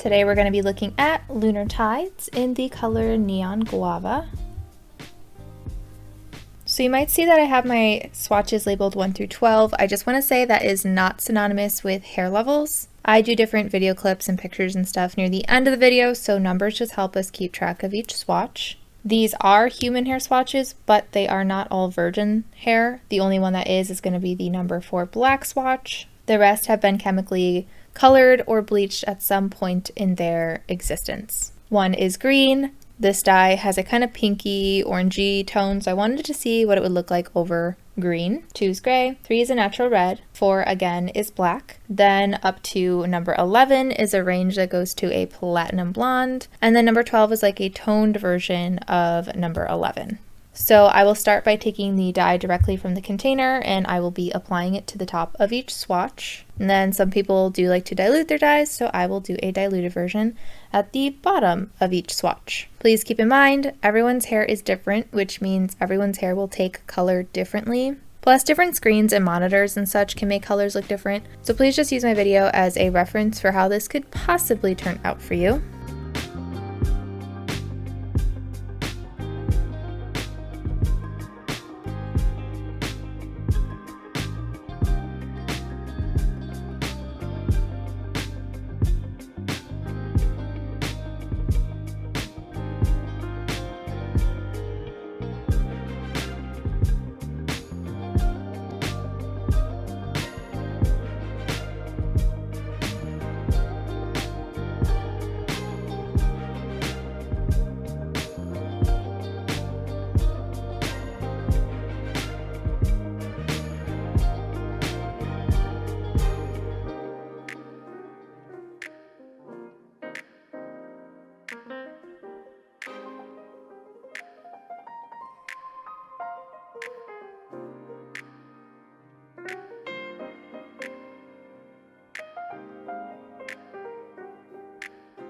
Today we're going to be looking at Lunar Tides in the color Neon Guava. So you might see that I have my swatches labeled 1 through 12. I just want to say that is not synonymous with hair levels. I do different video clips and pictures and stuff near the end of the video, so numbers just help us keep track of each swatch. These are human hair swatches, but they are not all virgin hair. The only one that is going to be the number 4 black swatch. The rest have been chemically colored or bleached at some point in their existence. One is green. This dye has a kind of pinky, orangey tone, so I wanted to see what it would look like over green. 2 is gray, 3 is a natural red, 4 again is black. Then up to number 11 is a range that goes to a platinum blonde, and then number 12 is like a toned version of number 11. So I will start by taking the dye directly from the container and I will be applying it to the top of each swatch. And then some people do like to dilute their dyes, so I will do a diluted version at the bottom of each swatch. Please keep in mind, everyone's hair is different, which means everyone's hair will take color differently. Plus, different screens and monitors and such can make colors look different. So please just use my video as a reference for how this could possibly turn out for you.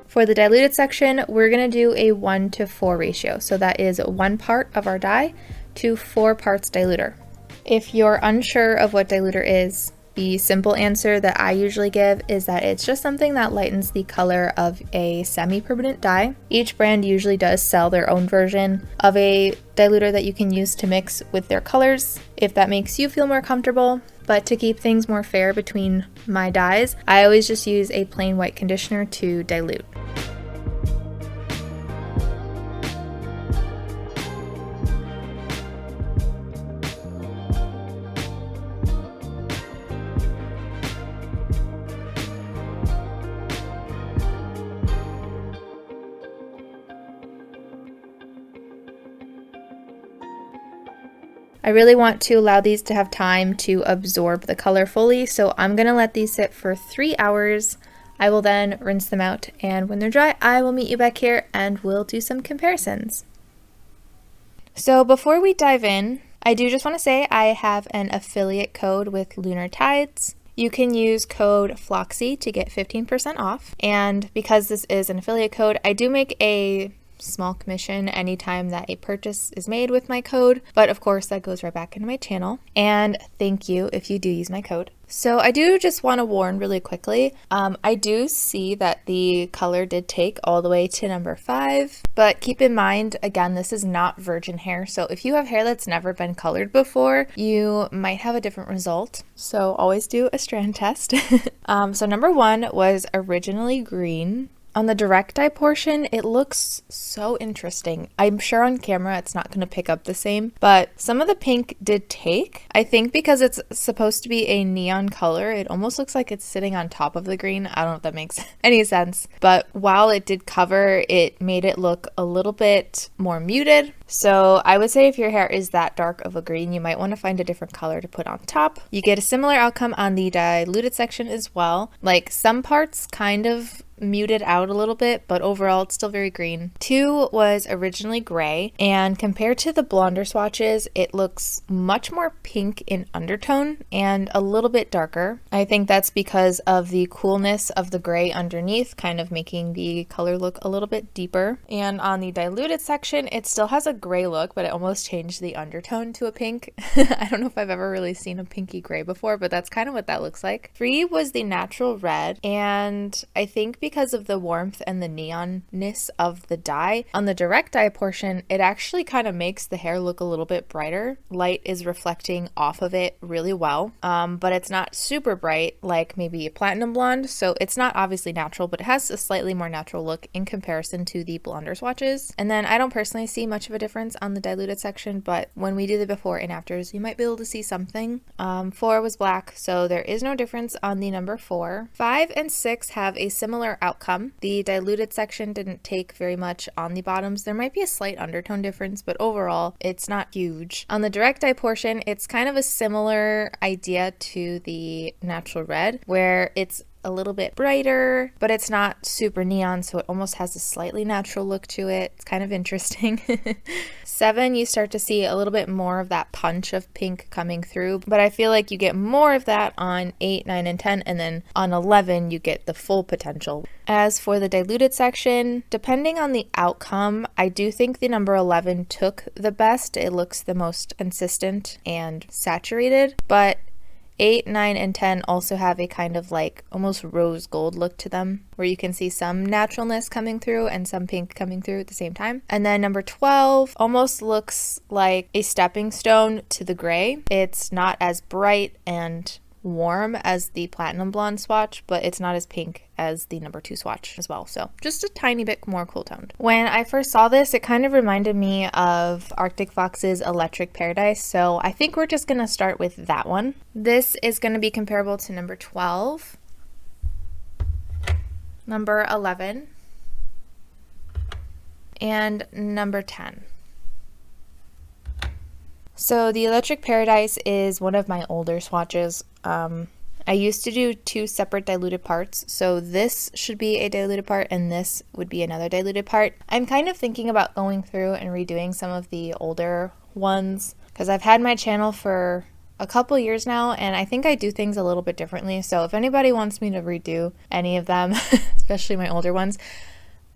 For the diluted section, we're going to do a 1 to 4 ratio. So that is 1 part of our dye to 4 parts diluter. If you're unsure of what diluter is, the simple answer that I usually give is that it's just something that lightens the color of a semi-permanent dye. Each brand usually does sell their own version of a diluter that you can use to mix with their colors, if that makes you feel more comfortable. But to keep things more fair between my dyes, I always just use a plain white conditioner to dilute. I really want to allow these to have time to absorb the color fully, so I'm going to let these sit for 3 hours. I will then rinse them out, and when they're dry, I will meet you back here and we'll do some comparisons. So before we dive in, I do just want to say I have an affiliate code with Lunar Tides. You can use code FLOXY to get 15% off, and because this is an affiliate code, I do make a small commission anytime that a purchase is made with my code, but of course that goes right back into my channel, and thank you if you do use my code. So I do just want to warn really quickly, I do see that the color did take all the way to number 5, but keep in mind, again, this is not virgin hair, so if you have hair that's never been colored before, you might have a different result. So always do a strand test. So number 1 was originally green. On the direct dye portion, it looks so interesting. I'm sure on camera it's not going to pick up the same, but some of the pink did take. I think because it's supposed to be a neon color, it almost looks like it's sitting on top of the green. I don't know if that makes any sense, but while it did cover, it made it look a little bit more muted. So I would say if your hair is that dark of a green, you might want to find a different color to put on top. You get a similar outcome on the diluted section as well. Like some parts kind of muted out a little bit, but overall it's still very green. 2 was originally gray, and compared to the blonder swatches, it looks much more pink in undertone and a little bit darker. I think that's because of the coolness of the gray underneath, kind of making the color look a little bit deeper. And on the diluted section, it still has a gray look, but it almost changed the undertone to a pink. I don't know if I've ever really seen a pinky gray before, but that's kind of what that looks like. 3 was the natural red, and I think because of the warmth and the neonness of the dye, on the direct dye portion, it actually kind of makes the hair look a little bit brighter. Light is reflecting off of it really well, but it's not super bright like maybe a platinum blonde, so it's not obviously natural, but it has a slightly more natural look in comparison to the blonder swatches. And then I don't personally see much of a difference on the diluted section, but when we do the before and afters, you might be able to see something. 4 was black, so there is no difference on the number 4. 5 and 6 have a similar outcome. The diluted section didn't take very much on the bottoms. There might be a slight undertone difference, but overall it's not huge. On the direct dye portion, it's kind of a similar idea to the natural red, where it's a little bit brighter, but it's not super neon, so it almost has a slightly natural look to it. It's kind of interesting. 7, you start to see a little bit more of that punch of pink coming through, but I feel like you get more of that on 8, 9, and 10, and then on 11 you get the full potential. As for the diluted section, depending on the outcome, I do think the number 11 took the best. It looks the most consistent and saturated, but 8, 9, and 10 also have a kind of like almost rose gold look to them, where you can see some naturalness coming through and some pink coming through at the same time. And then number 12 almost looks like a stepping stone to the gray. It's not as bright and warm as the platinum blonde swatch, but it's not as pink as the number 2 swatch as well, so just a tiny bit more cool toned. When I first saw this, it kind of reminded me of Arctic Fox's Electric Paradise, so I think we're just gonna start with that one. This is going to be comparable to number 12, number 11, and number 10. So the Electric Paradise is one of my older swatches. I used to do 2 separate diluted parts, so this should be a diluted part and this would be another diluted part. I'm kind of thinking about going through and redoing some of the older ones because I've had my channel for a couple years now and I think I do things a little bit differently, so if anybody wants me to redo any of them, especially my older ones,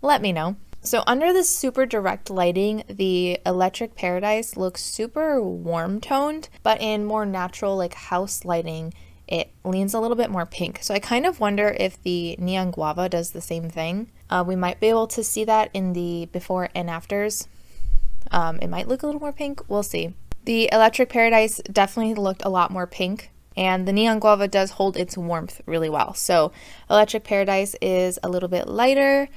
let me know. So under this super direct lighting, the Electric Paradise looks super warm toned, but in more natural like house lighting, it leans a little bit more pink. So I kind of wonder if the Neon Guava does the same thing. We might be able to see that in the before and afters. It might look a little more pink, we'll see. The Electric Paradise definitely looked a lot more pink, and the Neon Guava does hold its warmth really well. So Electric Paradise is a little bit lighter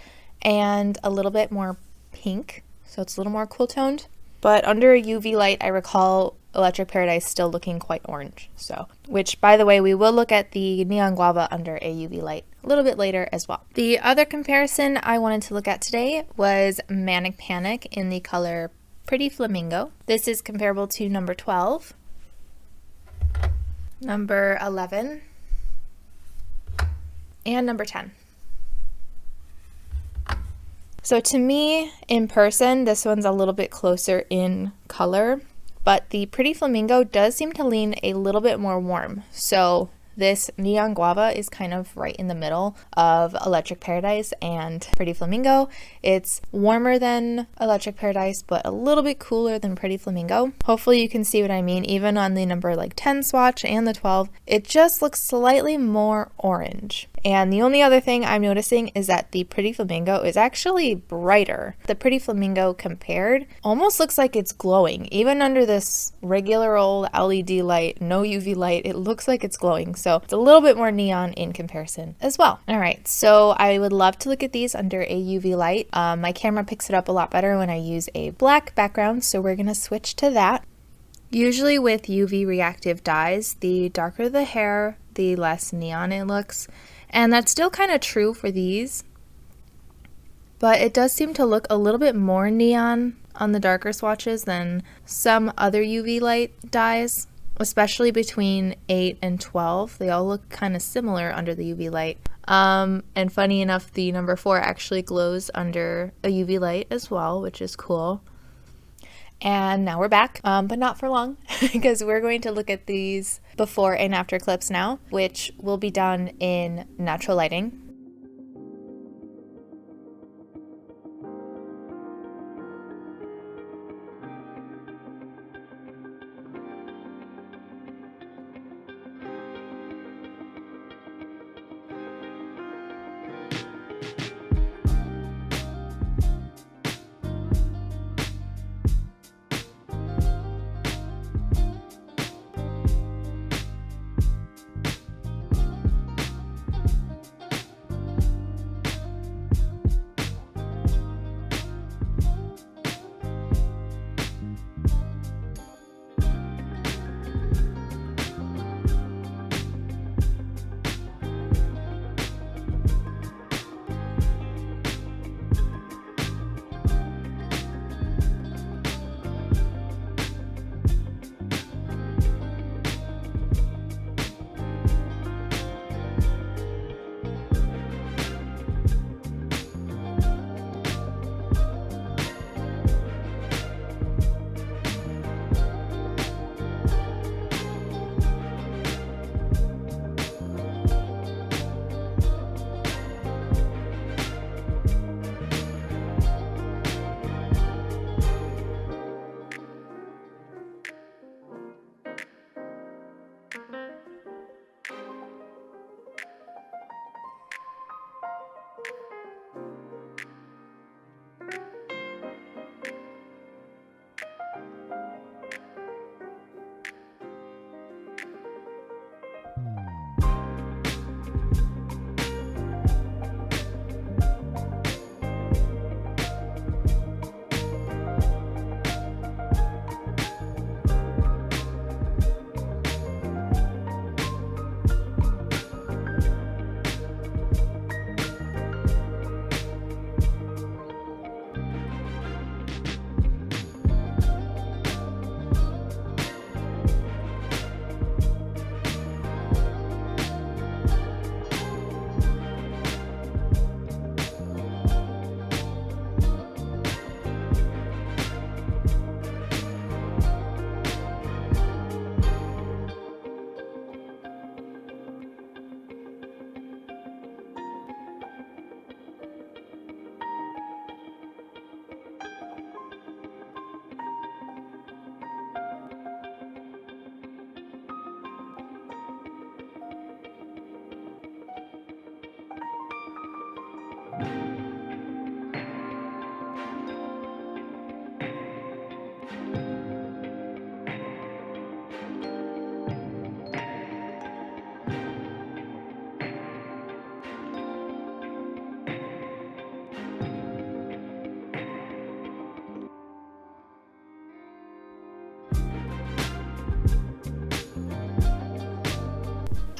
and a little bit more pink, so it's a little more cool toned. But under a UV light, I recall Electric Paradise still looking quite orange. So, which by the way, we will look at the Neon Guava under a UV light a little bit later as well. The other comparison I wanted to look at today was Manic Panic in the color Pretty Flamingo. This is comparable to number 12, number 11, and number 10. So to me, in person, this one's a little bit closer in color, but the Pretty Flamingo does seem to lean a little bit more warm. So this Neon Guava is kind of right in the middle of Electric Paradise and Pretty Flamingo. It's warmer than Electric Paradise, but a little bit cooler than Pretty Flamingo. Hopefully you can see what I mean. Even on the number like 10 swatch and the 12, it just looks slightly more orange. And the only other thing I'm noticing is that the Pretty Flamingo is actually brighter. The Pretty Flamingo compared almost looks like it's glowing. Even under this regular old LED light, no UV light, it looks like it's glowing. So it's a little bit more neon in comparison as well. All right, so I would love to look at these under a UV light. My camera picks it up a lot better when I use a black background, so we're gonna switch to that. Usually with UV reactive dyes, the darker the hair, the less neon it looks. And that's still kind of true for these, but it does seem to look a little bit more neon on the darker swatches than some other UV light dyes, especially between 8 and 12. They all look kind of similar under the UV light. And funny enough, the number 4 actually glows under a UV light as well, which is cool. And now we're back, but not for long, because we're going to look at these before and after clips now, which will be done in natural lighting.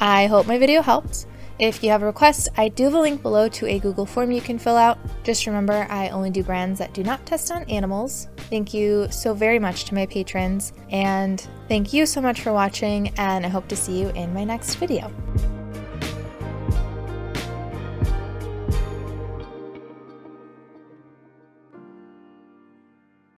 I hope my video helped. If you have a request, I do have a link below to a Google form you can fill out. Just remember, I only do brands that do not test on animals. Thank you so very much to my patrons, and thank you so much for watching, and I hope to see you in my next video.